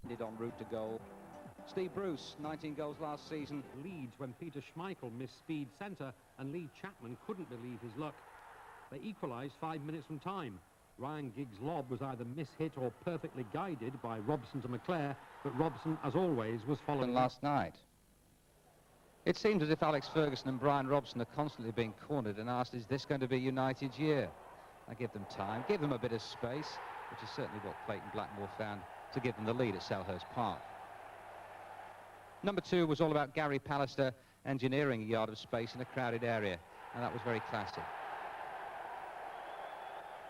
Did en route to goal. Steve Bruce, 19 goals last season. Leeds when Peter Schmeichel missed speed centre and Lee Chapman couldn't believe his luck. They equalised 5 minutes from time. Ryan Giggs' lob was either mishit or perfectly guided by Robson to McClare, but Robson, as always, was following last night. It seems as if Alex Ferguson and Brian Robson are constantly being cornered and asked, is this going to be United's year? I give them time, give them a bit of space, which is certainly what Clayton Blackmore found to give them the lead at Selhurst Park. Number 2 was all about Gary Pallister engineering a yard of space in a crowded area, and that was very classy.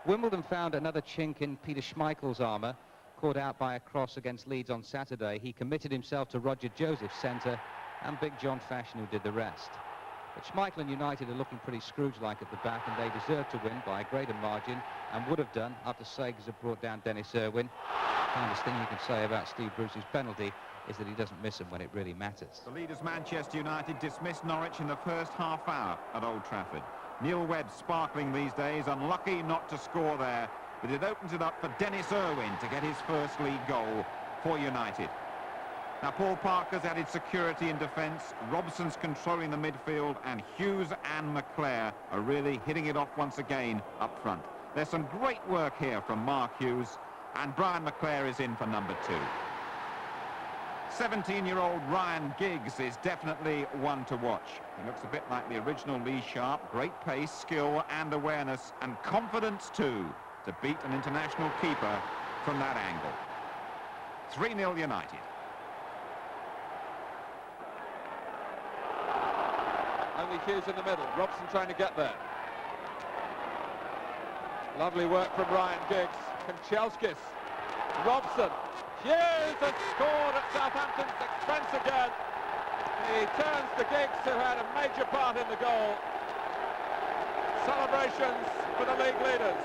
Wimbledon found another chink in Peter Schmeichel's armour, caught out by a cross against Leeds on Saturday. He committed himself to Roger Joseph's centre, and Big John Fashion who did the rest. But Schmeichel and United are looking pretty Scrooge-like at the back, and they deserve to win by a greater margin, and would have done after Sagers had brought down Dennis Irwin. The kindest thing you can say about Steve Bruce's penalty is that he doesn't miss them when it really matters. The leaders Manchester United dismissed Norwich in the first half hour at Old Trafford. Neil Webb sparkling these days, unlucky not to score there, but it opens it up for Dennis Irwin to get his first league goal for United. Now Paul Parker's added security in defence, Robson's controlling the midfield, and Hughes and McClare are really hitting it off once again up front. There's some great work here from Mark Hughes, and Brian McClare is in for number 2. 17-year-old Ryan Giggs is definitely one to watch. He looks a bit like the original Lee Sharp. Great pace, skill and awareness, and confidence too, to beat an international keeper from that angle. 3-0 United. Only Hughes in the middle. Robson trying to get there. Lovely work from Ryan Giggs. Kanchelskis. Robson. Hughes has scored at Southampton's expense again. He turns to Giggs, who had a major part in the goal. Celebrations for the league leaders.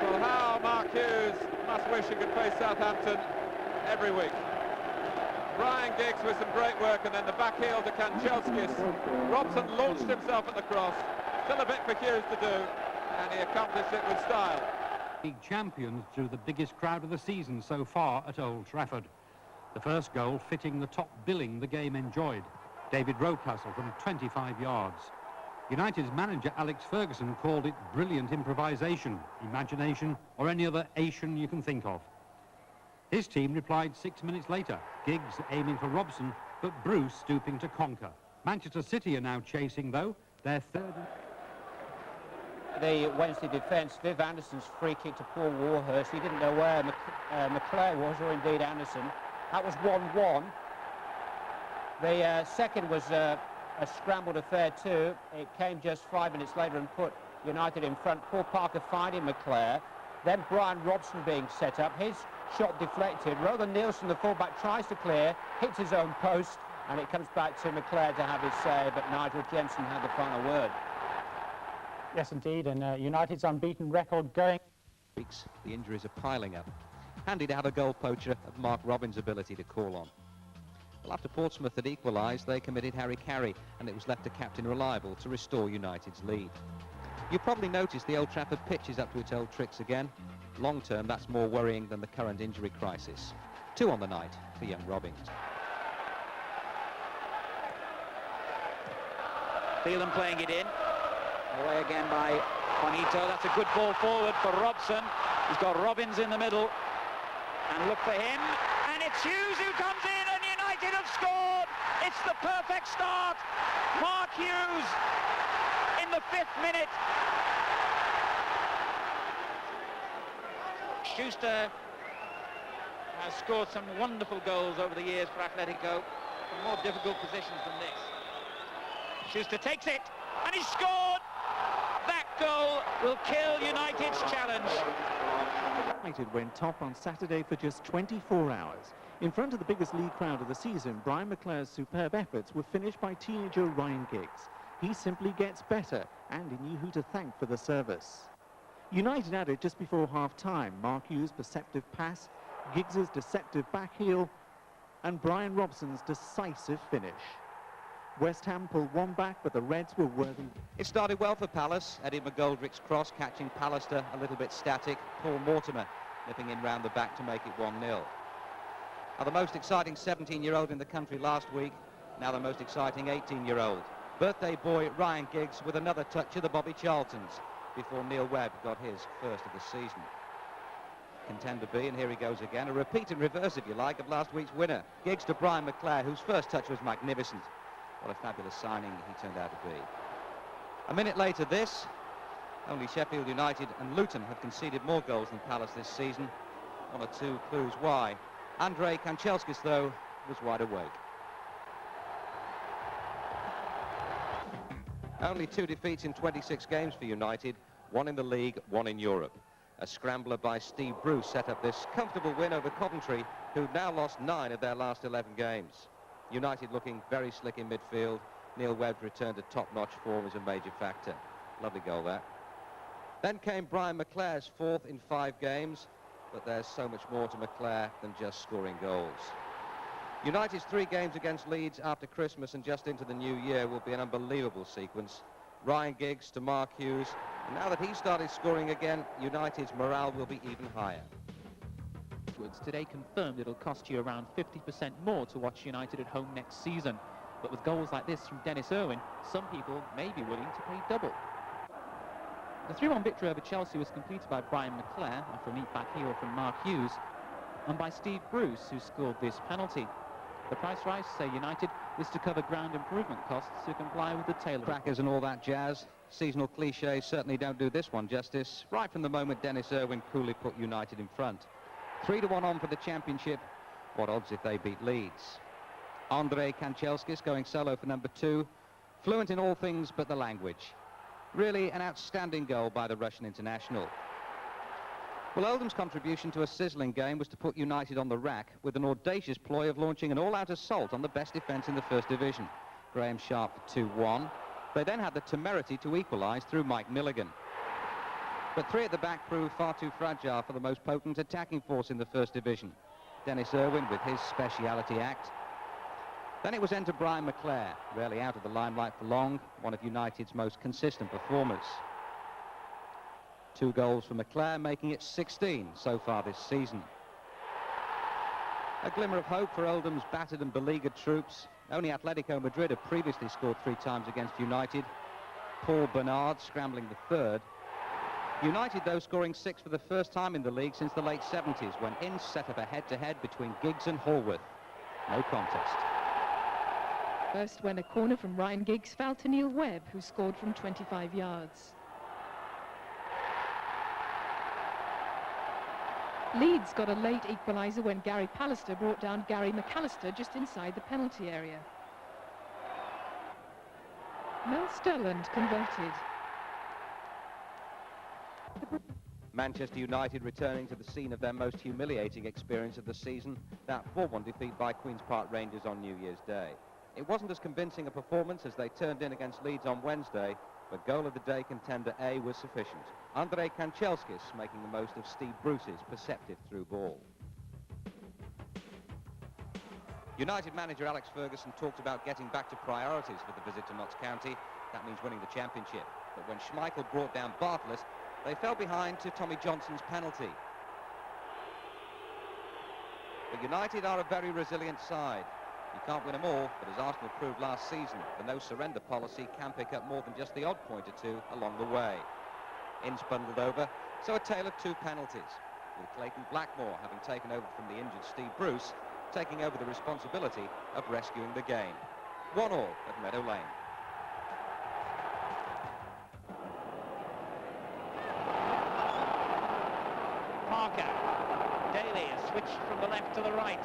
Well, how Mark Hughes must wish he could play Southampton every week. Ryan Giggs with some great work, and then the back heel to Kanchelskis. Robson launched himself at the cross. Still a bit for Hughes to do, and he accomplished it with style. League champions drew the biggest crowd of the season so far at Old Trafford. The first goal fitting the top billing the game enjoyed. David Rocastle from 25 yards. United's manager Alex Ferguson called it brilliant improvisation, imagination, or any other Asian you can think of. His team replied 6 minutes later, Giggs aiming for Robson, but Bruce stooping to conquer. Manchester City are now chasing, though, their third... The Wednesday defence, Viv Anderson's free kick to Paul Warhurst. He didn't know where McClare was, or indeed Anderson. That was 1-1. The second was a scrambled affair too. It came just 5 minutes later and put United in front. Paul Parker finding McClare. Then Brian Robson being set up. His shot deflected. Roland Nielsen, the fullback, tries to clear, hits his own post, and it comes back to McClare to have his say, but Nigel Jensen had the final word. Yes, indeed, and United's unbeaten record going. The injuries are piling up. Handy to have a goal poacher of Mark Robins' ability to call on. Well, after Portsmouth had equalised, they committed Harry Carey, and it was left to Captain Reliable to restore United's lead. You probably noticed the Old Trafford pitch is up to its old tricks again. Long term, that's more worrying than the current injury crisis. 2 on the night for young Robins. Phelan playing it in. Away again by Juanito. That's a good ball forward for Robson. He's got Robins in the middle. And look for him. And it's Hughes who comes in, and United have scored. It's the perfect start. Mark Hughes in the 5th minute. Schuster has scored some wonderful goals over the years for Atletico from more difficult positions than this. Schuster takes it, and he's scored! That goal will kill United's challenge. United went top on Saturday for just 24 hours. In front of the biggest league crowd of the season, Brian McClare's superb efforts were finished by teenager Ryan Giggs. He simply gets better, and he knew who to thank for the service. United added just before half-time. Mark Hughes' perceptive pass, Giggs' deceptive back heel, and Brian Robson's decisive finish. West Ham pulled one back, but the Reds were worthy. It started well for Palace. Eddie McGoldrick's cross catching Pallister a little bit static. Paul Mortimer nipping in round the back to make it 1-0. Now, the most exciting 17-year-old in the country last week, now the most exciting 18-year-old. Birthday boy Ryan Giggs with another touch of the Bobby Charltons before Neil Webb got his first of the season. Contender B, and here he goes again, a repeat and reverse, if you like, of last week's winner. Giggs to Brian McClare, whose first touch was magnificent. What a fabulous signing he turned out to be. A minute later this, only Sheffield United and Luton have conceded more goals than Palace this season. One or two clues why. Andrei Kanchelskis, though, was wide awake. Only 2 defeats in 26 games for United, 1 in the league, 1 in Europe. A scrambler by Steve Bruce set up this comfortable win over Coventry, who've now lost 9 of their last 11 games. United looking very slick in midfield. Neil Webb's return to top-notch form is a major factor. Lovely goal, that. Then came Brian McClare's 4th in 5 games, but there's so much more to McClare than just scoring goals. United's 3 games against Leeds after Christmas and just into the new year will be an unbelievable sequence. Ryan Giggs to Mark Hughes, and now that he's started scoring again, United's morale will be even higher. Today confirmed it'll cost you around 50% more to watch United at home next season. But with goals like this from Dennis Irwin, some people may be willing to pay double. The 3-1 victory over Chelsea was completed by Brian McClare after a neat back heel from Mark Hughes, and by Steve Bruce, who scored this penalty. The price rise, say United, is to cover ground improvement costs to comply with the Taylor Crackers and all that jazz. Seasonal cliches certainly don't do this one justice. Right from the moment Dennis Irwin coolly put United in front. 3-1 on for the championship. What odds if they beat Leeds? Andrei Kanchelskis going solo for number 2. Fluent in all things but the language. Really an outstanding goal by the Russian international. Well, Oldham's contribution to a sizzling game was to put United on the rack with an audacious ploy of launching an all-out assault on the best defence in the First Division. Graham Sharp for 2-1. They then had the temerity to equalise through Mike Milligan. But 3 at the back proved far too fragile for the most potent attacking force in the First Division. Dennis Irwin with his speciality act. Then it was enter Brian McClare, rarely out of the limelight for long, one of United's most consistent performers. 2 goals for McClare, making it 16 so far this season. A glimmer of hope for Oldham's battered and beleaguered troops. Only Atletico Madrid had previously scored 3 times against United. Paul Bernard scrambling the 3rd. United, though, scoring 6 for the first time in the league since the late 70s, when Ince set up a head-to-head between Giggs and Hallworth. No contest. First, when a corner from Ryan Giggs fell to Neil Webb, who scored from 25 yards. Leeds got a late equaliser when Gary Pallister brought down Gary McAllister just inside the penalty area. Mel Sterland converted. Manchester United returning to the scene of their most humiliating experience of the season, that 4-1 defeat by Queen's Park Rangers on New Year's Day. It wasn't as convincing a performance as they turned in against Leeds on Wednesday, but goal of the day contender A was sufficient. Andrei Kanchelskis making the most of Steve Bruce's perceptive through ball. United manager Alex Ferguson talked about getting back to priorities for the visit to Notts County. That means winning the championship. But when Schmeichel brought down Bartlett, they fell behind to Tommy Johnson's penalty. But United are a very resilient side. You can't win them all, but as Arsenal proved last season, the no-surrender policy can pick up more than just the odd point or 2 along the way. Ince bundled over, so a tale of 2 penalties, with Clayton Blackmore having taken over from the injured Steve Bruce, taking over the responsibility of rescuing the game. 1-1 at Meadow Lane. Parker. Daly has switched from the left to the right.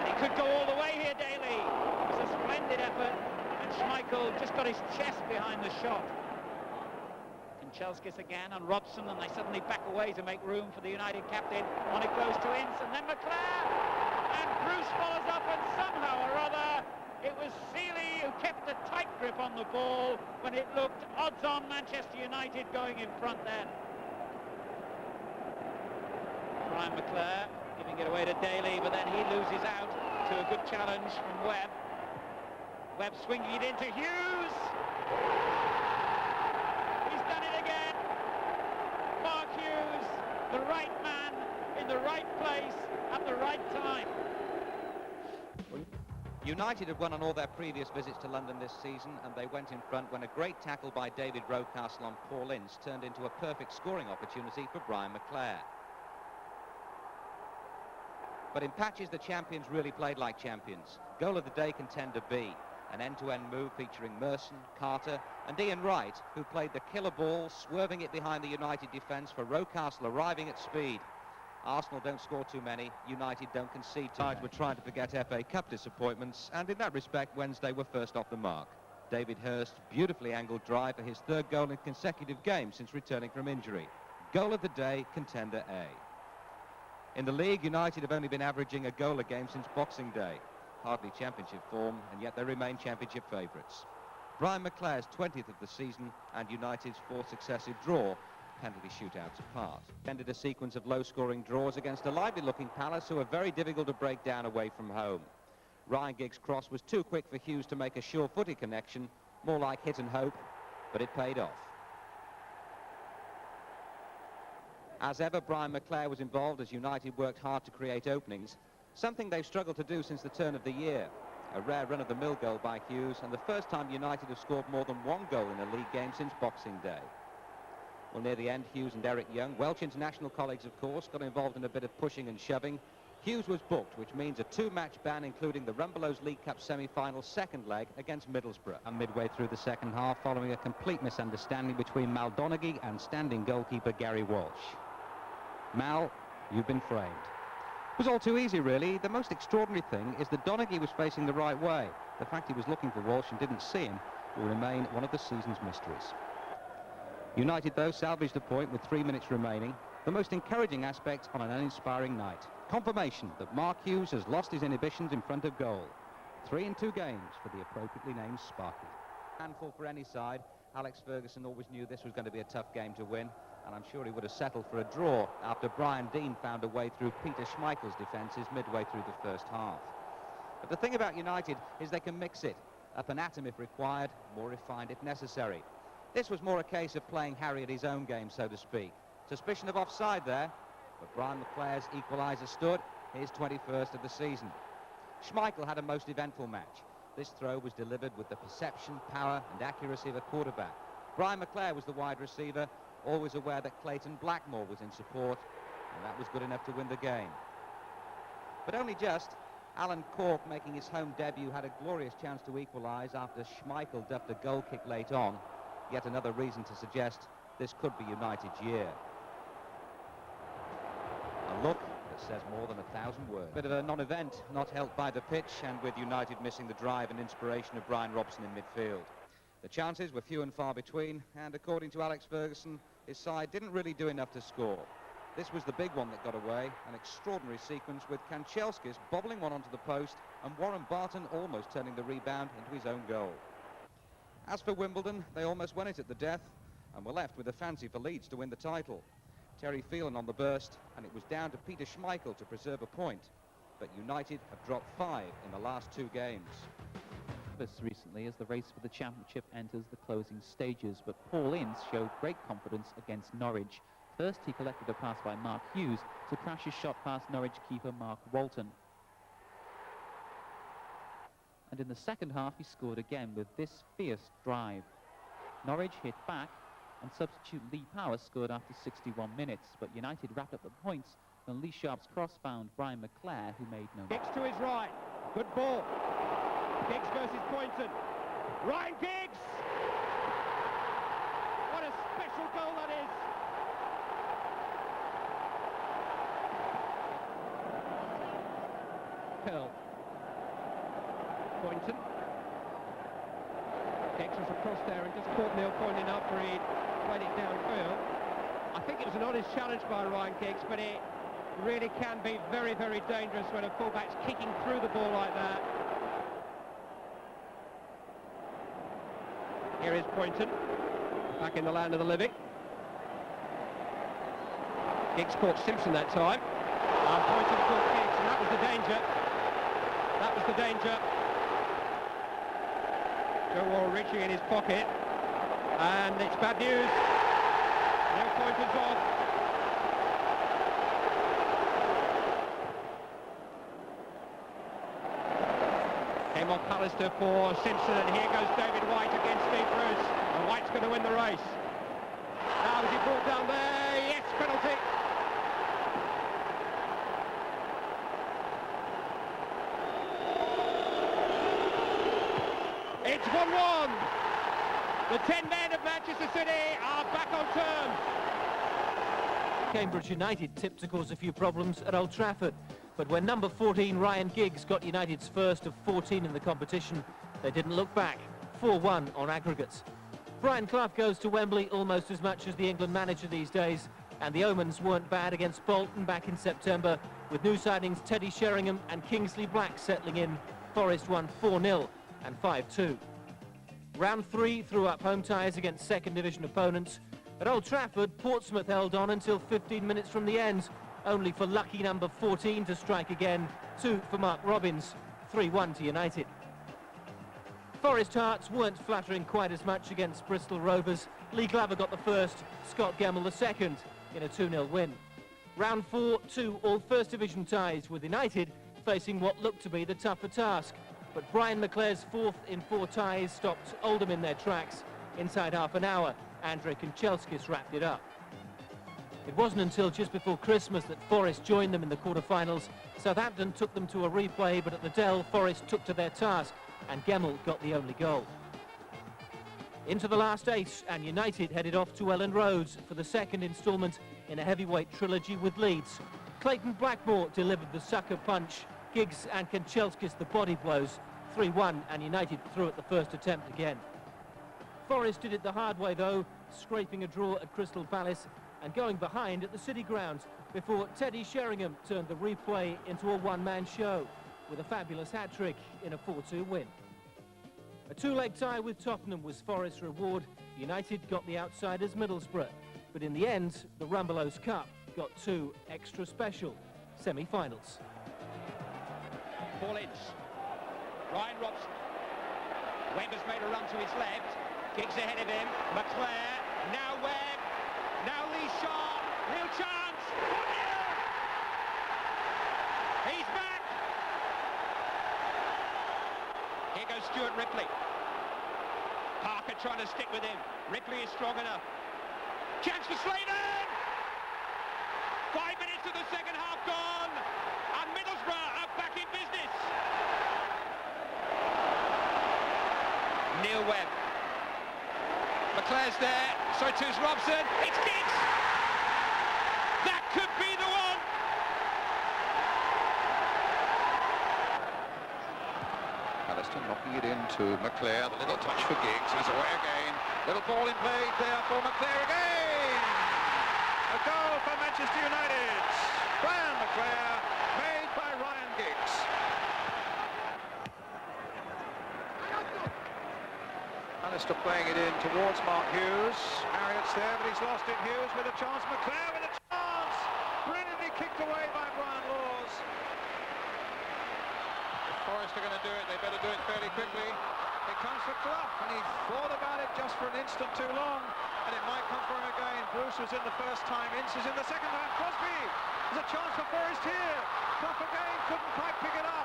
And he could go all the way here, Daly. It was a splendid effort, and Schmeichel just got his chest behind the shot. Kanchelskis again on Robson, and they suddenly back away to make room for the United captain. On it goes to Ince, and then McClare. And Bruce follows up, and somehow or other, it was Seeley who kept a tight grip on the ball when it looked odds-on Manchester United going in front then. Brian McClare giving it away to Daly, but then he loses out to a good challenge from Webb. Webb swinging it into Hughes. He's done it again. Mark Hughes, the right time. United had won on all their previous visits to London this season, and they went in front when a great tackle by David Rocastle on Paul Ince turned into a perfect scoring opportunity for Brian McClare. But in patches, the champions really played like champions. Goal of the day contender B, an end-to-end move featuring Merson, Carter and Ian Wright, who played the killer ball, swerving it behind the United defence for Rocastle arriving at speed. Arsenal don't score too many, United don't concede too many. We're trying to forget FA Cup disappointments, and in that respect, Wednesday were first off the mark. David Hurst's beautifully angled drive for his third goal in consecutive games since returning from injury. Goal of the day, contender A. In the league, United have only been averaging a goal a game since Boxing Day. Hardly championship form, and yet they remain championship favourites. Brian McClare's 20th of the season and United's fourth successive draw, penalty shootouts apart. Ended a sequence of low-scoring draws against a lively-looking Palace who are very difficult to break down away from home. Ryan Giggs' cross was too quick for Hughes to make a sure-footed connection, more like hit and hope, but it paid off. As ever, Brian McClare was involved as United worked hard to create openings, something they've struggled to do since the turn of the year. A rare run-of-the-mill goal by Hughes, and the first time United have scored more than one goal in a league game since Boxing Day. Well, near the end, Hughes and Eric Young, Welsh international colleagues of course, got involved in a bit of pushing and shoving. Hughes was booked, which means a two-match ban, including the Rumbelows League Cup semi-final second leg against Middlesbrough. And midway through the second half, following a complete misunderstanding between Mal Donaghy and standing goalkeeper Gary Walsh. Mal, you've been framed. It was all too easy, really. The most extraordinary thing is that Donaghy was facing the right way. The fact he was looking for Walsh and didn't see him will remain one of the season's mysteries. United, though, salvaged a point with 3 minutes remaining. The most encouraging aspect on an uninspiring night. Confirmation that Mark Hughes has lost his inhibitions in front of goal. 3 in 2 games for the appropriately named Sparky. Handful for any side. Alex Ferguson always knew this was going to be a tough game to win, and I'm sure he would have settled for a draw after Brian Deane found a way through Peter Schmeichel's defences midway through the first half. But the thing about United is they can mix it, up an atom if required, more refined if necessary. This was more a case of playing Harry at his own game, so to speak. Suspicion of offside there, but Brian McClare's equaliser stood, his 21st of the season. Schmeichel had a most eventful match. This throw was delivered with the perception, power and accuracy of a quarterback. Brian McClare was the wide receiver, always aware that Clayton Blackmore was in support, and that was good enough to win the game. But only just. Alan Cork, making his home debut, had a glorious chance to equalise after Schmeichel duffed a goal kick late on. Yet another reason to suggest this could be United's year. A look that says more than 1,000 words. Bit of a non-event, not helped by the pitch, and with United missing the drive and inspiration of Brian Robson in midfield. The chances were few and far between, and according to Alex Ferguson, his side didn't really do enough to score. This was the big one that got away, an extraordinary sequence with Kanchelskis bobbling one onto the post and Warren Barton almost turning the rebound into his own goal. As for Wimbledon, they almost won it at the death and were left with a fancy for Leeds to win the title. Terry Phelan on the burst, and it was down to Peter Schmeichel to preserve a point. But United have dropped 5 in the last 2 games. This recently as the race for the championship enters the closing stages, but Paul Ince showed great confidence against Norwich. First, he collected a pass by Mark Hughes to crash his shot past Norwich keeper Mark Walton. And in the second half, he scored again with this fierce drive. Norwich hit back, and substitute Lee Power scored after 61 minutes, but United wrapped up the points when Lee Sharp's cross found Brian McClare, who made no... Giggs to his right. Good ball. Giggs versus Poynton. Ryan Giggs! What a special goal that is! Curl. Poynton. Giggs was across there and just caught Neil Poynton after he'd played it downfield. I think it was an honest challenge by Ryan Giggs, but it really can be very, very dangerous when a fullback's kicking through the ball like that. Here is Poynton, back in the land of the living. Giggs caught Simpson that time. And Poynton caught Giggs, and that was the danger. That was the danger. Joe Warren reaching in his pocket, and it's bad news. Neil Poynton's off. Came off Pallister for Simpson, and here goes David White against Steve Bruce. And White's going to win the race. Now is he brought down there? Yes, penalty. It's 1-1. The 10 men of Manchester City are back on terms. Cambridge United tipped to cause a few problems at Old Trafford, but when number 14 Ryan Giggs got United's first of 14 in the competition, they didn't look back. 4-1 on aggregates. Brian Clough goes to Wembley almost as much as the England manager these days, and the omens weren't bad against Bolton back in September, with new signings Teddy Sheringham and Kingsley Black settling in. Forest won 4-0 and 5-2. Round 3 threw up home ties against second division opponents. At Old Trafford, Portsmouth held on until 15 minutes from the end, only for lucky number 14 to strike again, 2 for Mark Robbins, 3-1 to United. Forest Hearts weren't flattering quite as much against Bristol Rovers. Lee Glover got the first, Scott Gemmell the second, in a 2-0 win. Round 4, 2 all first division ties, with United facing what looked to be the tougher task. But Brian McClare's fourth in 4 ties stopped Oldham in their tracks. Inside half an hour, Andrej and Chelskis wrapped it up. It wasn't until just before Christmas that Forest joined them in the quarter-finals. Southampton took them to a replay, but at the Dell, Forest took to their task, and Gemmell got the only goal. Into the last 8, and United headed off to Elland Road for the second instalment in a heavyweight trilogy with Leeds. Clayton Blackmore delivered the sucker punch, Giggs and Kanchelskis the body blows. 3-1, and United threw at the first attempt again. Forest did it the hard way though, scraping a draw at Crystal Palace and going behind at the City Ground before Teddy Sheringham turned the replay into a one-man show with a fabulous hat-trick in a 4-2 win. A 2-leg tie with Tottenham was Forest's reward. United got the outsiders Middlesbrough, but in the end, the Rumbelows Cup got 2 extra special semi-finals. Ball in. Ryan Robson. Webb has made a run to his left. Giggs ahead of him. McClare. Now Webb. Now Lee Shaw. Real chance. 1-0. He's back. Here goes Stuart Ripley. Parker trying to stick with him. Ripley is strong enough. Chance for Sladen. 5 minutes of the second half gone. And Middlesbrough are back in business. Neil Webb. McClare's there. So too's Robson. It's Giggs. That could be the one. Alistair knocking it into McClare. The little touch for Giggs. He's away again. Little ball in play there for McClare again. A goal for Manchester United. Brian McClare, made by Ryan Giggs. Alistair playing it in towards Mark Hughes. Marriott's there, but he's lost it. Hughes with a chance. McClare with a chance. Brilliantly kicked away by Brian Laws. If Forest are going to do it, they better do it fairly quickly. It comes for Clough, and he thought about it just for an instant too long, and it might come for him again. Bruce was in the first time, Ince is in the second time. Crosby, there's a chance for Forest here. Clough again, couldn't quite pick it up.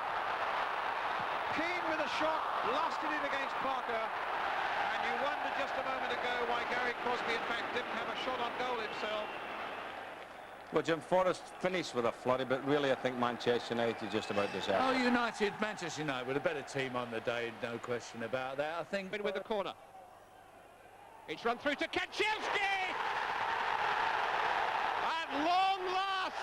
Keane with a shot, blasted it against Parker. And you wondered just a moment ago why Gary Crosby, in fact, didn't have a shot on goal himself. Well, Jim, Forest finished with a flurry, but really I think Manchester United just about deserved it. Oh, Manchester United were a better team on the day, no question about that. I think... With the corner. It's run through to Kanchelski! At long last!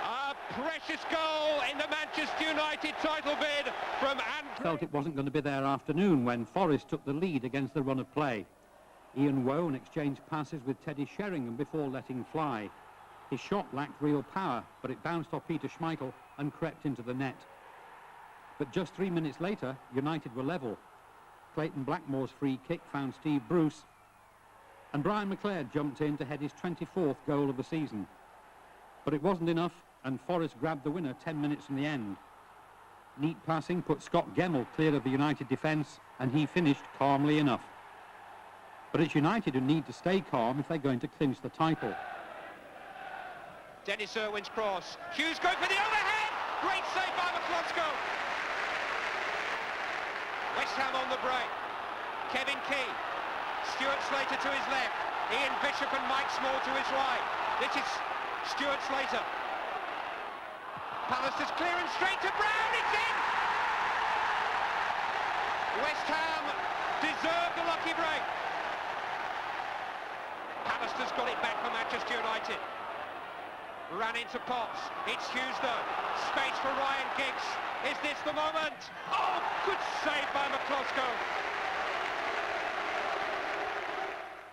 A precious goal in the Manchester United title bid from Andrew. Felt it wasn't going to be their afternoon when Forest took the lead against the run of play. Ian Woan exchanged passes with Teddy Sheringham before letting fly. His shot lacked real power, but it bounced off Peter Schmeichel and crept into the net. But just 3 minutes later, United were level. Clayton Blackmore's free kick found Steve Bruce, and Brian McClare jumped in to head his 24th goal of the season. But it wasn't enough, and Forest grabbed the winner 10 minutes from the end. Neat passing put Scott Gemmell clear of the United defence, and he finished calmly enough. But it's United who need to stay calm if they're going to clinch the title. Dennis Irwin's cross. Hughes going for the overhead. Great save by McCloskey. West Ham on the break. Kevin Key. Stuart Slater to his left. Ian Bishop and Mike Small to his right. This is Stuart Slater. Pallister's clearance straight to Brown. It's in! West Ham deserved a lucky break. Pallister's got it back for Manchester United. Ran into Potts. It's Hughes though. Space for Ryan Giggs. Is this the moment? Oh, good save by McCloskey.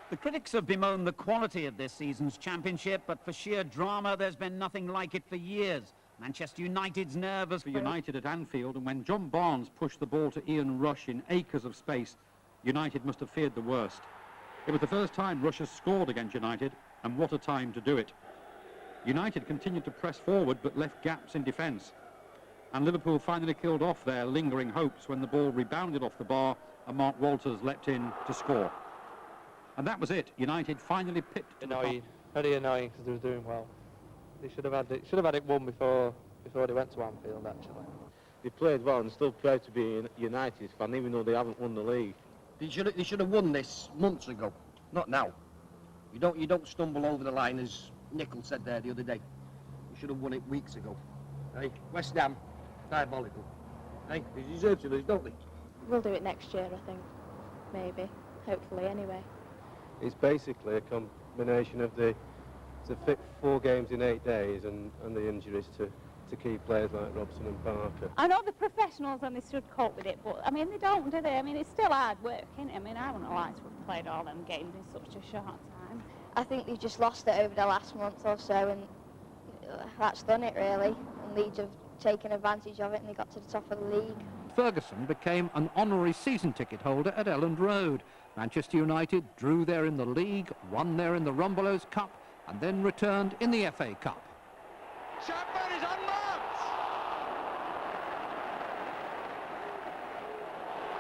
The critics have bemoaned the quality of this season's championship, but for sheer drama, there's been nothing like it for years. Manchester United's nervous For United at Anfield, and when John Barnes pushed the ball to Ian Rush in acres of space, United must have feared the worst. It was the first time Rush has scored against United, and what a time to do it. United continued to press forward, but left gaps in defence. And Liverpool finally killed off their lingering hopes when the ball rebounded off the bar and Mark Walters leapt in to score. And that was it. United finally pipped. Annoying, very annoying, because they were doing well. They should have had it won before they went to Anfield. Actually, they played well and still proud to be a United fan, even though they haven't won the league. They should have won this months ago, not now. You don't stumble over the line, as Nicholl said there the other day. You should have won it weeks ago. Hey, West Ham, diabolical. Hey, they deserve to lose, don't they? We'll do it next year, I think. Maybe, hopefully, anyway. It's basically a combination of the fit 4 games in 8 days and the injuries to key players like Robson and Barker. I know the professionals and they should cope with it, but I mean they don't, do they? I mean it's still hard work, isn't it? I mean I wouldn't have liked to have played all them games in such a short time. I think they've just lost it over the last month or so, and that's done it really. And Leeds have taken advantage of it and they got to the top of the league. Ferguson became an honorary season ticket holder at Elland Road. Manchester United drew there in the league, won there in the Rumbelows Cup, and then returned in the FA Cup. Chapman is unmarked.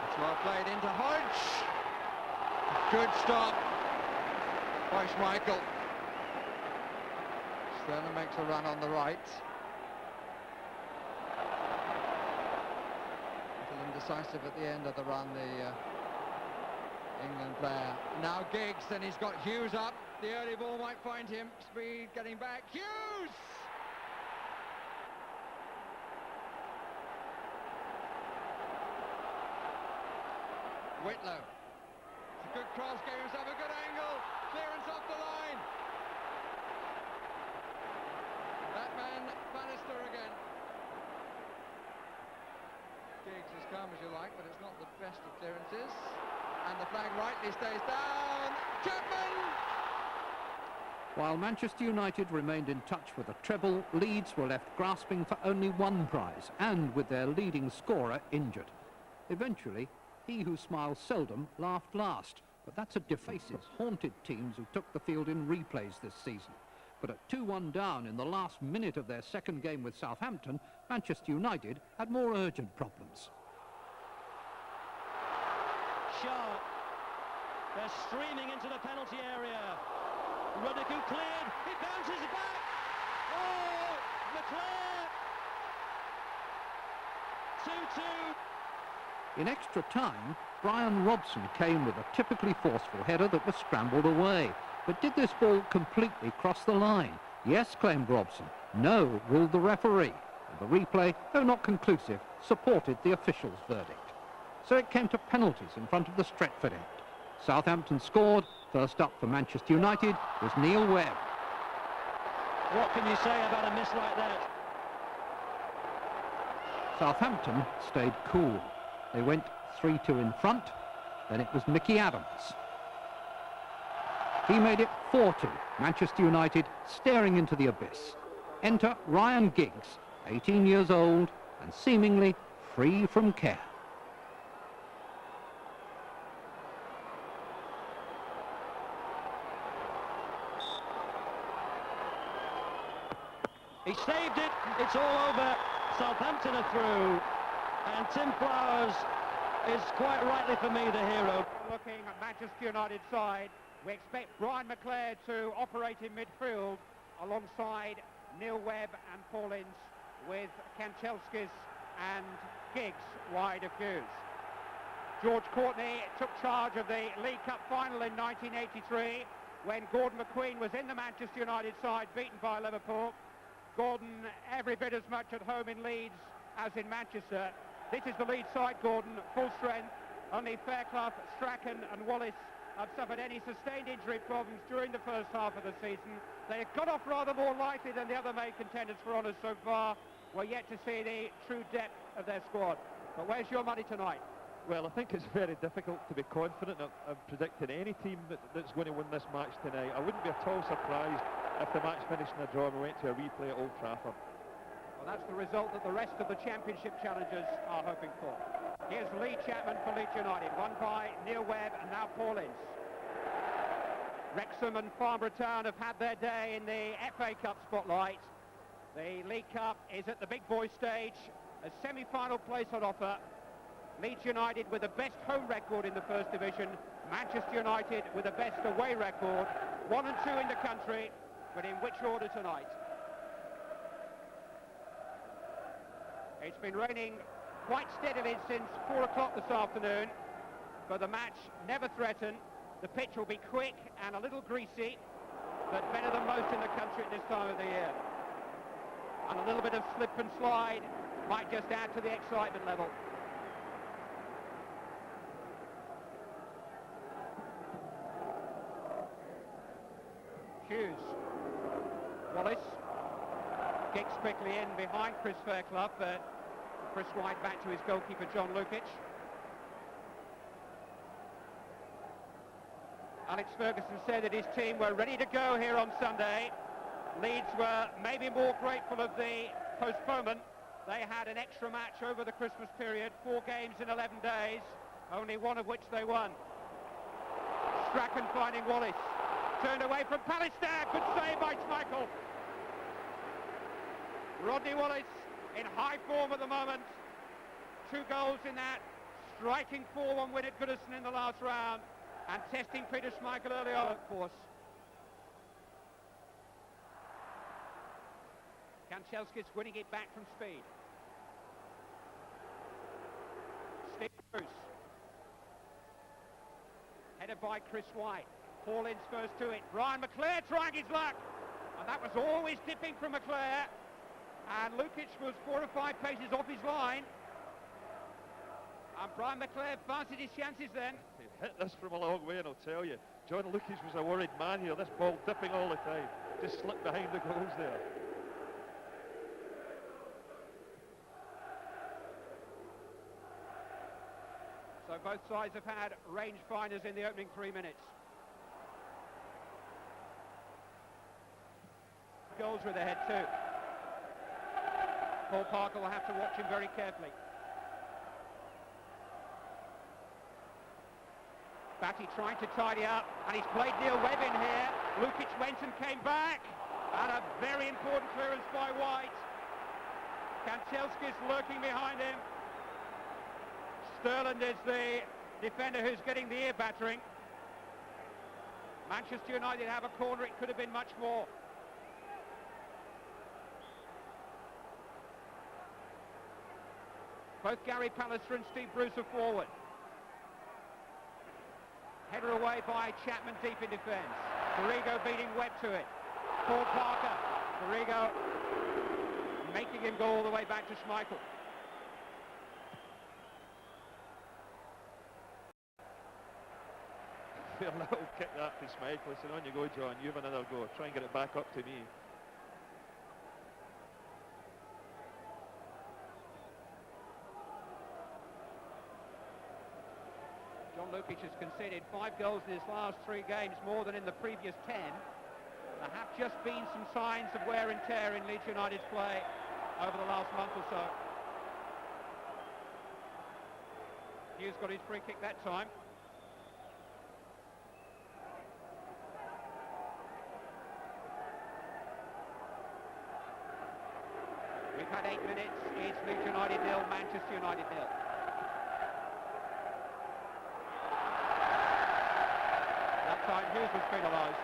It's well played into Hodge. Good stop by Schmeichel. Sterling makes a run on the right. A little indecisive at the end of the run, the England player. Now Giggs, and he's got Hughes up. The early ball might find him. Speed getting back. Hughes! Whitlow. It's a good cross, gave himself a good angle. Clearance off the line. That man, Bannister again. Giggs is calm as you like, but it's not the best of clearances. And the flag rightly stays down. Chapman! While Manchester United remained in touch with a treble, Leeds were left grasping for only one prize, and with their leading scorer injured. Eventually, he who smiles seldom laughed last, but that's a defaces haunted teams who took the field in replays this season. But at 2-1 down in the last minute of their second game with Southampton, Manchester United had more urgent problems. Sharp. They're streaming into the penalty area. Ruddick cleared. It bounces back. Oh, Leclerc. 2-2. In extra time, Brian Robson came with a typically forceful header that was scrambled away. But did this ball completely cross the line? Yes, claimed Robson. No, ruled the referee. And the replay, though not conclusive, supported the official's verdict. So it came to penalties in front of the Stretford end. Southampton scored. First up for Manchester United was Neil Webb. What can you say about a miss like that? Southampton stayed cool. They went 3-2 in front. Then it was Mickey Adams. He made it 4-2. Manchester United staring into the abyss. Enter Ryan Giggs, 18 years old and seemingly free from care. He saved it. It's all over. Southampton are through. And Tim Flowers is quite rightly for me the hero. Looking at Manchester United side, we expect Brian McClair to operate in midfield alongside Neil Webb and Paul Ince. with Kanchelskis and Giggs wide of Hughes. George Courtney took charge of the League Cup final in 1983 when Gordon McQueen was in the Manchester United side, beaten by Liverpool. Gordon every bit as much at home in Leeds as in Manchester. This is the Leeds side, Gordon, full strength. Only Fairclough, Strachan and Wallace have suffered any sustained injury problems during the first half of the season. They have got off rather more lightly than the other main contenders for honours so far. We're yet to see the true depth of their squad. But where's your money tonight? Well, I think it's very difficult to be confident of predicting any team that's going to win this match tonight. I wouldn't be at all surprised if the match finished in a draw and we went to a replay at Old Trafford. Well, that's the result that the rest of the championship challengers are hoping for. Here's Lee Chapman for Leeds United, won by Neil Webb and now Paul Ince. Wrexham and Farnborough Town have had their day in the FA Cup spotlight. The League Cup is at the big boy stage, a semi-final place on offer. Leeds United with the best home record in the First Division, Manchester United with the best away record, 1 and 2 in the country, but in which order tonight? It's been raining quite steadily since 4 o'clock this afternoon, but the match never threatened. The pitch will be quick and a little greasy, but better than most in the country at this time of the year. And a little bit of slip and slide might just add to the excitement level. Hughes. Wallace. Kicks quickly in behind Chris Fairclough, but Chris White back to his goalkeeper John Lukic. Alex Ferguson said that his team were ready to go here on Sunday. Leeds were maybe more grateful of the postponement. They had an extra match over the Christmas period, 4 games in 11 days, only one of which they won. Strachan finding Wallace. Turned away from Pallister. Good save by Schmeichel. Rodney Wallace in high form at the moment. 2 goals in that striking 4-1 win at Goodison in the last round. And testing Peter Schmeichel early on, of course. Kanchelskis winning it back from speed. Steve Bruce. Headed by Chris White. Paul Ince first to it. Brian McClare trying his luck. And that was always dipping from McClare. And Lukic was 4 or 5 paces off his line. And Brian McClare fancied his chances then. He hit this from a long way, and I'll tell you, John Lukic was a worried man here. This ball dipping all the time. Just slipped behind the goals there. So both sides have had range finders in the opening 3 minutes. Goals with their head too. Paul Parker will have to watch him very carefully. Batty trying to tidy up, and he's played Neil Webb in here. Lukic went and came back, and a very important clearance by White. Kanchelskis lurking behind him. Sterland is the defender who's getting the ear battering. Manchester United have a corner, it could have been much more. Both Gary Pallister and Steve Bruce are forward. Header away by Chapman deep in defence. Garrigo beating Webb to it. Paul Parker. Garrigo making him go all the way back to Schmeichel. A little kick that to Schmeichel. He said, on you go, John, you have another go. Try and get it back up to me. John Lukic has conceded 5 goals in his last 3 games, more than in the previous 10. There have just been some signs of wear and tear in Leeds United's play over the last month or so. Hughes got his free kick that time. We've had 8 minutes. It's Leeds United 0, Manchester United 0. Time Hughes was penalised.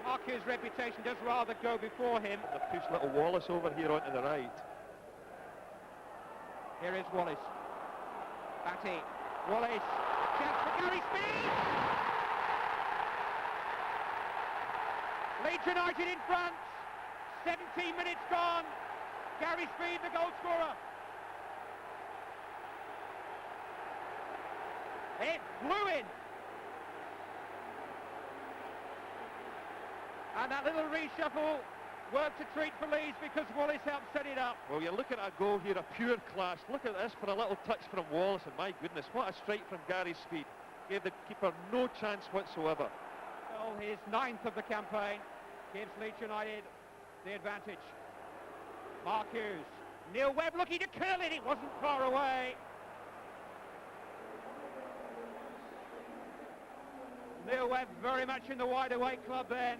Marquez's reputation does rather go before him. They push little Wallace over here onto the right. Here is Wallace. Batty. Wallace. Chance for Gary Speed! Leeds United in front. 17 minutes gone. Gary Speed, the goal scorer. It flew in. And that little reshuffle worked a treat for Leeds because Wallace helped set it up. Well, you look at a goal here, a pure class. Look at this for a little touch from Wallace, and my goodness, what a strike from Gary Speed. Gave the keeper no chance whatsoever. Well, his 9th of the campaign gives Leeds United the advantage. Mark Hughes. Neil Webb looking to curl it. It wasn't far away. Neil Webb very much in the wide awake club then.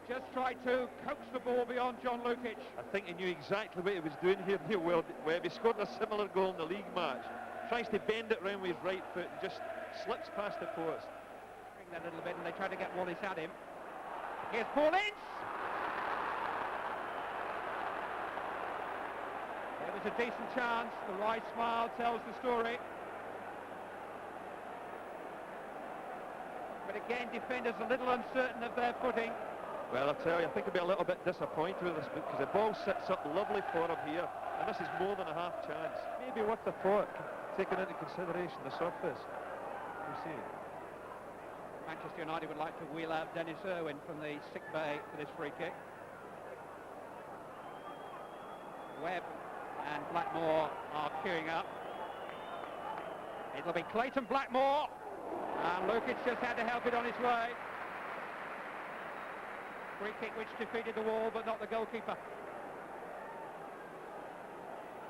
Just tried to coax the ball beyond John Lukic. I think he knew exactly what he was doing here, Neil Webb. He scored a similar goal in the league match. Tries to bend it round with his right foot and just slips past the post. Bring that a little bit, and they try to get Wallace at him. Here's Paul Ince. It was a decent chance. The right smile tells the story. But again, defenders a little uncertain of their footing. Well, I tell you, I think he'll be a little bit disappointed with this because the ball sits up lovely for him here, and this is more than a half chance. Maybe worth the thought, taking into consideration the surface. We'll see. Manchester United would like to wheel out Dennis Irwin from the sick bay for this free kick. Webb and Blackmore are queuing up. It'll be Clayton Blackmore, and Lukic just had to help it on his way. Free kick which defeated the wall, but not the goalkeeper.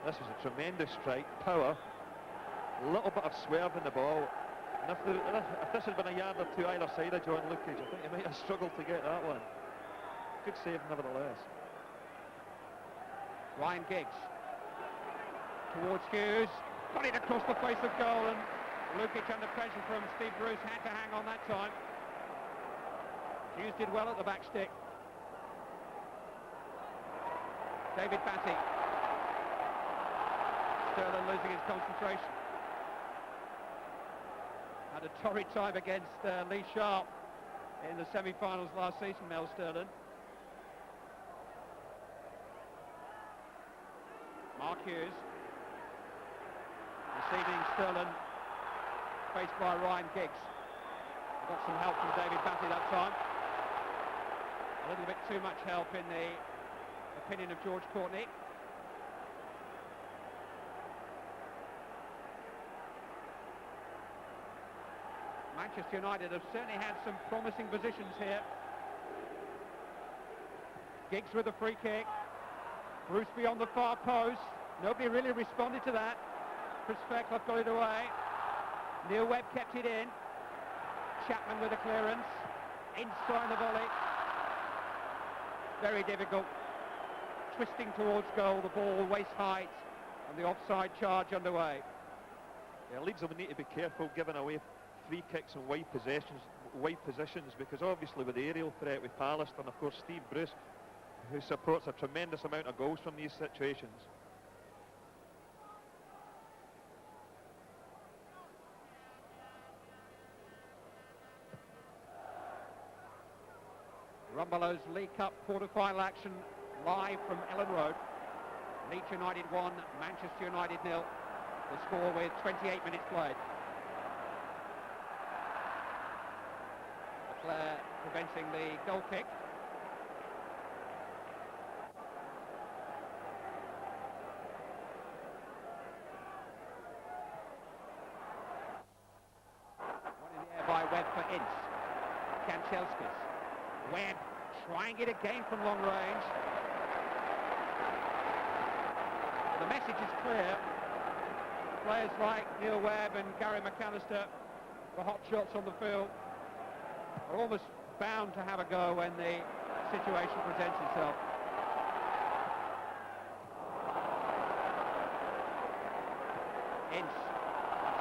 This was a tremendous strike, power, a little bit of swerve in the ball. And if this had been a yard or two either side of John Lukic, I think he might have struggled to get that one. Good save nevertheless. Ryan Giggs towards Hughes, got it across the face of goal, and Lukic under pressure from Steve Bruce had to hang on that time. Hughes did well at the back stick. David Batty. Sterling losing his concentration. Had a torrid time against Lee Sharp in the semi-finals last season, Mel Sterling. Mark Hughes. Receiving Sterling, faced by Ryan Giggs. Got some help from David Batty that time. A little bit too much help in the opinion of George Courtney. Manchester United have certainly had some promising positions here. Giggs with a free kick. Bruce beyond the far post. Nobody really responded to that. Chris Fairclough got it away. Neil Webb kept it in. Chapman with a clearance. Inside the volley. Very difficult. Twisting towards goal, the ball waist height, and the offside charge underway. Yeah, Leeds will need to be careful giving away free kicks and wide positions, because obviously with the aerial threat with Pallister and of course Steve Bruce, who supports a tremendous amount of goals from these situations. Rumbelows League Cup quarter-final action live from Ellen Road. Leeds United 1, Manchester United 0. The score with 28 minutes played. Leclerc preventing the goal kick. One in the air by Webb for Ince. Kanchelskis. Webb trying it again from long range. The message is clear. Players like Neil Webb and Gary McAllister, the hot shots on the field, are almost bound to have a go when the situation presents itself. Ince.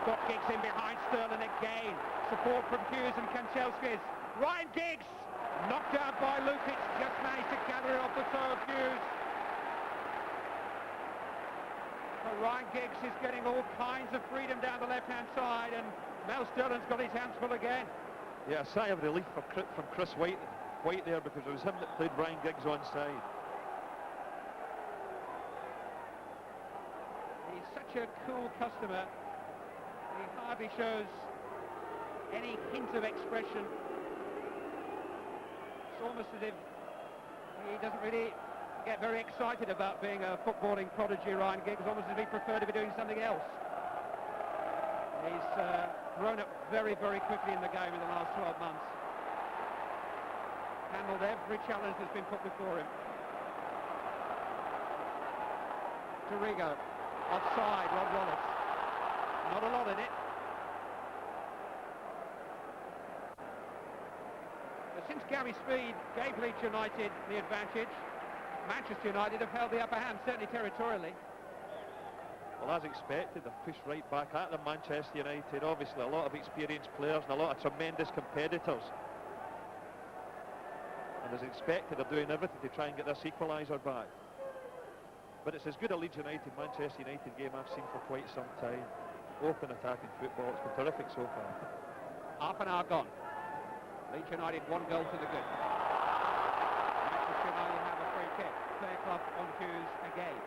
Scott Giggs in behind Sterling again. Support from Hughes and Kanchelskis. Ryan Giggs Knocked down by Lukic, just managed to gather it off the toe of Hughes. But Ryan Giggs is getting all kinds of freedom down the left-hand side, and Mel Sterling's got his hands full again. Yeah, a sigh of relief from Chris White there, because it was him that played Ryan Giggs onside. He's such a cool customer. He hardly shows any hint of expression. It's almost as if he doesn't really get very excited about being a footballing prodigy, Ryan Giggs, almost as if he preferred to be doing something else. He's grown up very, very quickly in the game in the last 12 months. Handled every challenge that's been put before him. Dorigo, offside, Rod Wallace. Not a lot in it. But since Gary Speed gave Leeds United the advantage, Manchester United have held the upper hand, certainly territorially. Well, as expected, they've pushed right back at them, Manchester United. Obviously, a lot of experienced players and a lot of tremendous competitors. And as expected, they're doing everything to try and get this equaliser back. But it's as good a Leeds United, Manchester United game I've seen for quite some time. Open attacking football, it's been terrific so far. Half an hour gone. Leeds United 1 goal to the good. Manchester United have a free kick. Fairclough on Hughes again.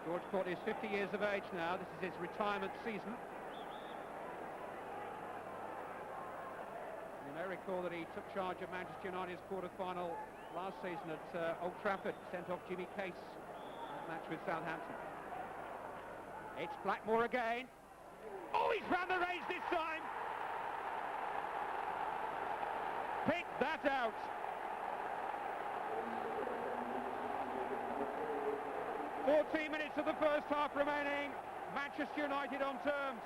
George Courtney is 50 years of age now. This is his retirement season. You may recall that he took charge of Manchester United's quarter-final last season at Old Trafford, sent off Jimmy Case in that match with Southampton. It's Blackmore again. Oh, he's round the range this time! Pick that out! "14 minutes of the first half remaining. Manchester United on terms."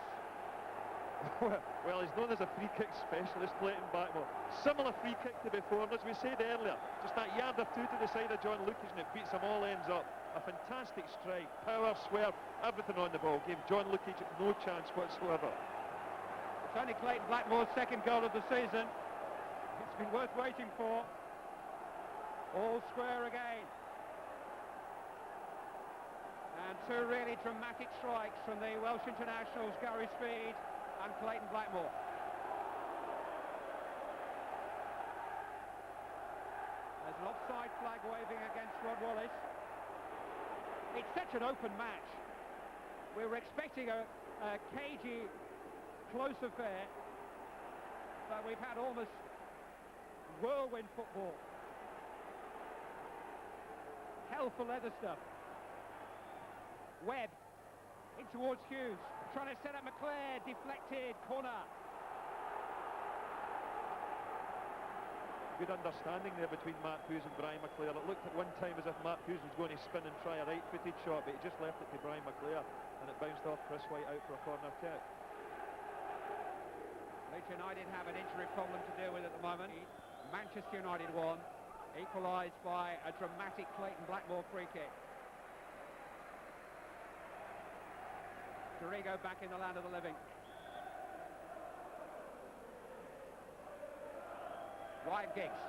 Well, he's known as a free kick specialist, Clayton Blackmore. Similar free kick to before, and as we said earlier, just that yard or two to the side of John Lucas, and it beats them all ends up. A fantastic strike, power, swerve, everything on the ball. Gave John Lucas no chance whatsoever. It's only Clayton Blackmore's second goal of the season. It's been worth waiting for. All square again. And two really dramatic strikes from the Welsh internationals, Gary Speed and Clayton Blackmore. There's an offside flag waving against Rod Wallace. It's such an open match. We were expecting a cagey, close affair, but we've had almost whirlwind football. Hell for leather stuff. Webb in towards Hughes, trying to set up McClair, deflected, corner. Good understanding there between Mark Hughes and Brian McClair. It looked at one time as if Mark Hughes was going to spin and try a right-footed shot, but he just left it to Brian McClair, and it bounced off Chris White out for a corner kick. Leeds United have an injury problem to deal with at the moment. Manchester United won, equalised by a dramatic Clayton Blackmore free kick. Dorigo back in the land of the living. Ryan Giggs.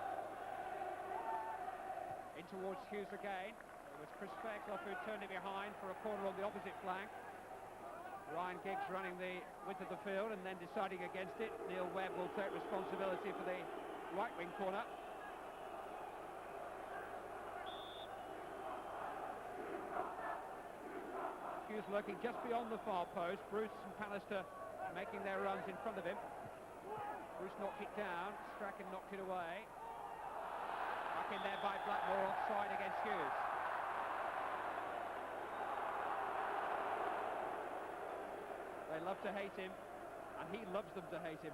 In towards Hughes again. It was Chris Fairclough who turned it behind for a corner on the opposite flank. Ryan Giggs running the width of the field and then deciding against it. Neil Webb will take responsibility for the right wing corner. Hughes lurking just beyond the far post. Bruce and Pallister making their runs in front of him. Bruce knocked it down. Strachan knocked it away. Back in there by Blackmore, offside against Hughes. They love to hate him, and he loves them to hate him.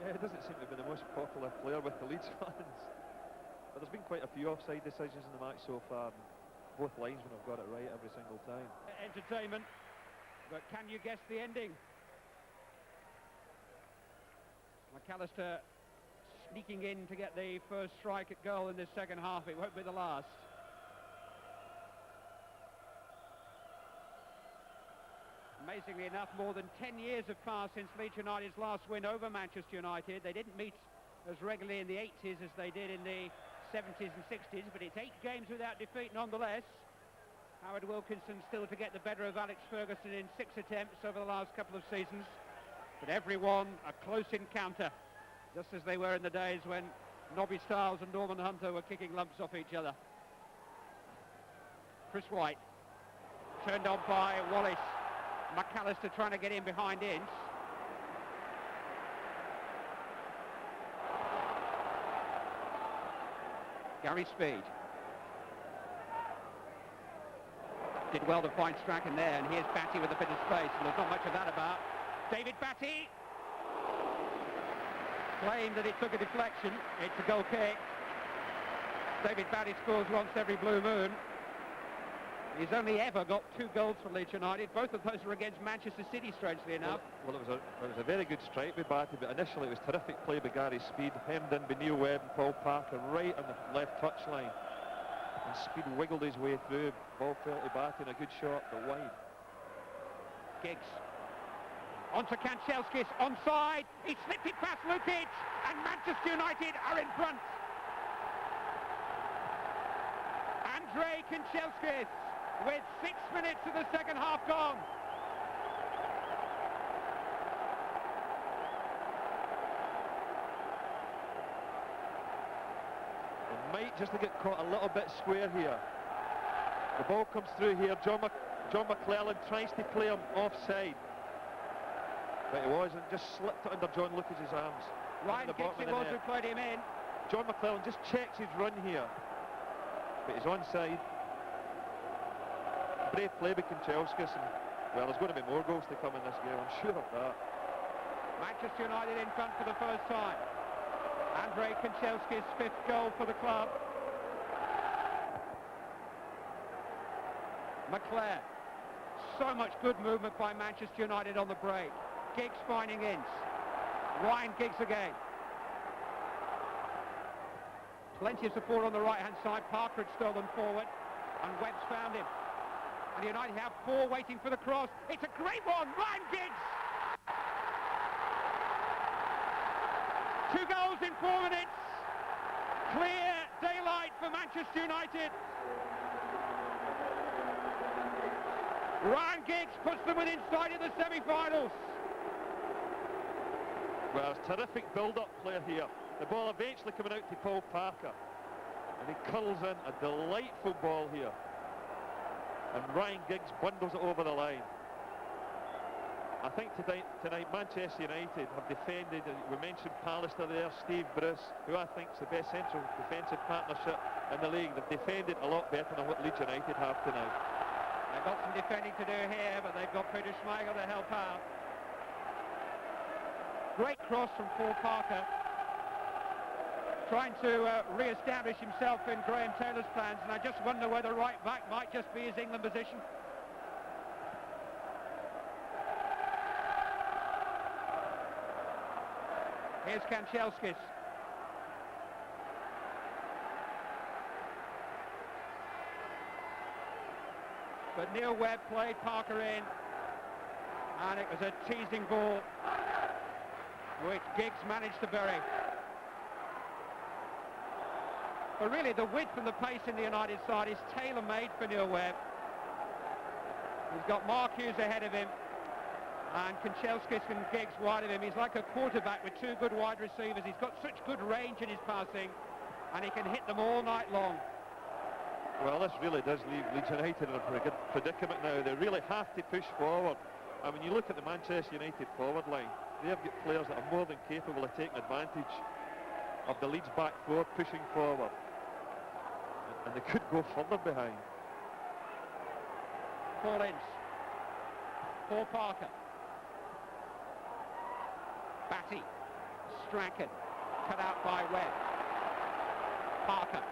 Yeah, it doesn't seem to be the most popular player with the Leeds fans. But there's been quite a few offside decisions in the match so far. Both linesmen have got it right every single time. Entertainment, but can you guess the ending? McAllister sneaking in to get the first strike at goal in this second half. It won't be the last. Amazingly enough, more than 10 years have passed since Leeds United's last win over Manchester United. They didn't meet as regularly in the 80s as they did in the 70s and 60s, but it's 8 games without defeat nonetheless. Howard Wilkinson still to get the better of Alex Ferguson in 6 attempts over the last couple of seasons. But every one a close encounter, just as they were in the days when Nobby Stiles and Norman Hunter were kicking lumps off each other. Chris White, turned on by Wallace. McAllister trying to get in behind Ince. Gary Speed. Did well to find Strachan there, and here's Batty with a bit of space, and there's not much of that about. David Batty claimed that it took a deflection. It's a goal kick. David Batty scores once every blue moon. He's only ever got 2 goals for Leeds United. Both of those were against Manchester City, strangely enough. Well, it was a very good strike by Batty, but initially it was terrific play by Gary Speed, hemmed in by Neil Webb and Paul Parker right on the left touchline. And Speed wiggled his way through. Ball fell to Batty and a good shot, but wide. Giggs. Onto Kanchelskis, onside. He slipped it past Lukic, and Manchester United are in front. Andrei Kanchelskis with 6 minutes of the second half gone. It might just to get caught a little bit square here. The ball comes through here. John McClellan tries to play him offside, but he wasn't. Just slipped it under John Lucas's arms. Ryan Giggs it was who played him in. John McClellan just checks his run here, but he's onside. Brave play by Kanchelskis, and well, there's going to be more goals to come in this game, I'm sure of that. Manchester United in front for the first time. Andrei Kanchelskis' 5th goal for the club. McClare. So much good movement by Manchester United on the break. Giggs finding Ince. Ryan Giggs again. Plenty of support on the right-hand side. Parker had stolen forward, and Webb's found him. And United have 4 waiting for the cross. It's a great one, Ryan Giggs! 2 goals in 4 minutes. Clear daylight for Manchester United. Ryan Giggs puts them within sight of the semi-finals. Well, it's terrific build-up play here. The ball eventually coming out to Paul Parker, and he curls in a delightful ball here. And Ryan Giggs bundles it over the line. I think tonight Manchester United have defended, we mentioned Pallister there, Steve Bruce, who I think is the best central defensive partnership in the league. They've defended a lot better than what Leeds United have tonight. They've got some defending to do here, but they've got Peter Schmeichel to help out. Great cross from Paul Parker, trying to re-establish himself in Graham Taylor's plans, and I just wonder whether right back might just be his England position. Here's Kanchelskis. But Neil Webb played Parker in, and it was a teasing ball which Giggs managed to bury. But really the width and the pace in the United side is tailor-made for Neil Webb. He's got Mark Hughes ahead of him, and Kanchelskis and Giggs wide of him. He's like a quarterback with 2 good wide receivers. He's got such good range in his passing, and he can hit them all night long. Well, this really does leave Leeds United in a pretty good predicament now. They really have to push forward. And when you look at the Manchester United forward line, they've got players that are more than capable of taking advantage of the Leeds back 4 pushing forward. And they could go further behind. Paul Ince. Paul Parker. Batty. Strachan. Cut out by Webb. Parker.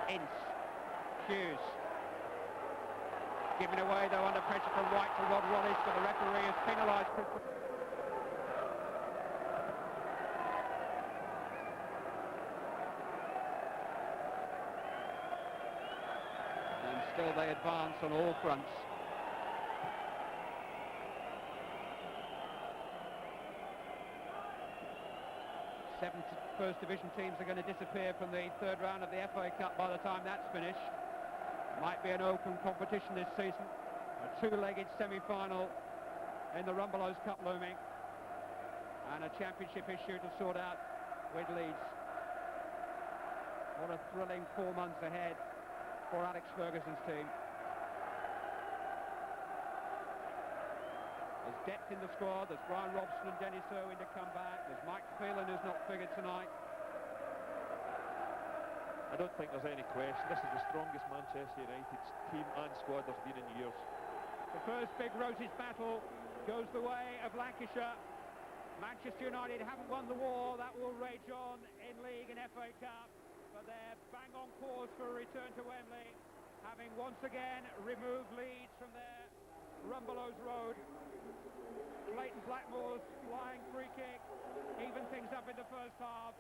Ince. Hughes. Given away though under pressure from White to Rod Wallace, but the referee has penalised. still they advance on all fronts. Seven First Division teams are going to disappear from the third round of the FA Cup by the time that's finished. Might be an open competition this season. A two-legged semi-final in the Rumbelows Cup looming. And a championship issue to sort out with Leeds. What a thrilling 4 months ahead for Alex Ferguson's team. There's depth in the squad. There's Brian Robson and Dennis Irwin to come back. There's Mike Phelan, who's not figured tonight. I don't think there's any question. This is the strongest Manchester United team and squad there's been in years. The first big Roses battle goes the way of Lancashire. Manchester United haven't won the war. That will rage on in League and FA Cup. But they're bang on course for a return to Wembley, having once again removed Leeds from their Rumbelows Road. Leighton Blackmore's flying free kick evened things up in the first half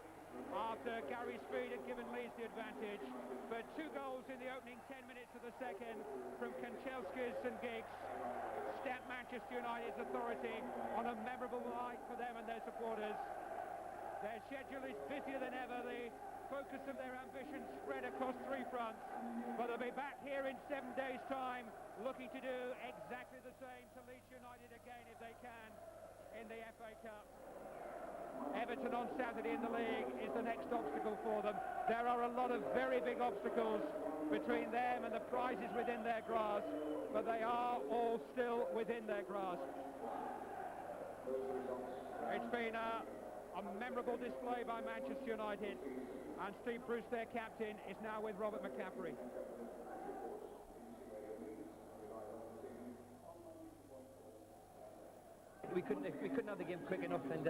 after Gary Speed had given Leeds the advantage. But 2 goals in the opening 10 minutes of the second from Kanchelskis and Giggs stamped Manchester United's authority on a memorable night for them and their supporters. Their schedule is busier than ever. The focus of their ambition spread across 3 fronts, but they'll be back here in 7 days' time looking to do exactly the same to Leeds United again if they can in the FA Cup. Everton on Saturday in the league is the next obstacle for them. There are a lot of very big obstacles between them and the prizes within their grasp, but they are all still within their grasp. It's been a memorable display by Manchester United, and Steve Bruce, their captain, is now with Robert McCaffrey. We couldn't have the game quick enough, and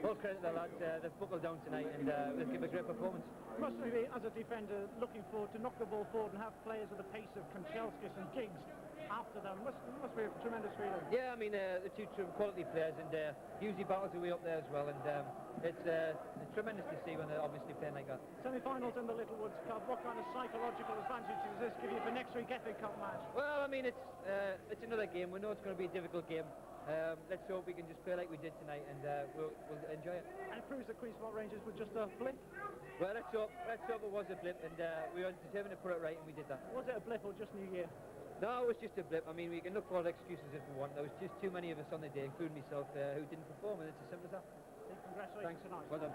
all credit to the lads. They've buckled down tonight and they've given a great performance. Must be, as a defender, looking forward to knock the ball forward and have players of the pace of Kanchelskis and Giggs after them. Must be a tremendous feeling. Yeah, I mean, the two quality players, and usually battles the way up there as well, and it's tremendous to see when they're obviously playing like that. Semi-finals in the Littlewoods Cup, what kind of psychological advantage does this give you for next week FA Cup match? Well, I mean, it's another game. We know it's going to be a difficult game. Let's hope we can just play like we did tonight, and we'll enjoy it. And it proves that Queen's Park Rangers were just a blip? Well, let's hope it was a blip, and we were determined to put it right, and we did that. Was it a blip or just New Year? No, it was just a blip. I mean, we can look for all excuses if we want. There was just too many of us on the day, including myself, who didn't perform, and it's as simple as that. Congratulations tonight. Well done.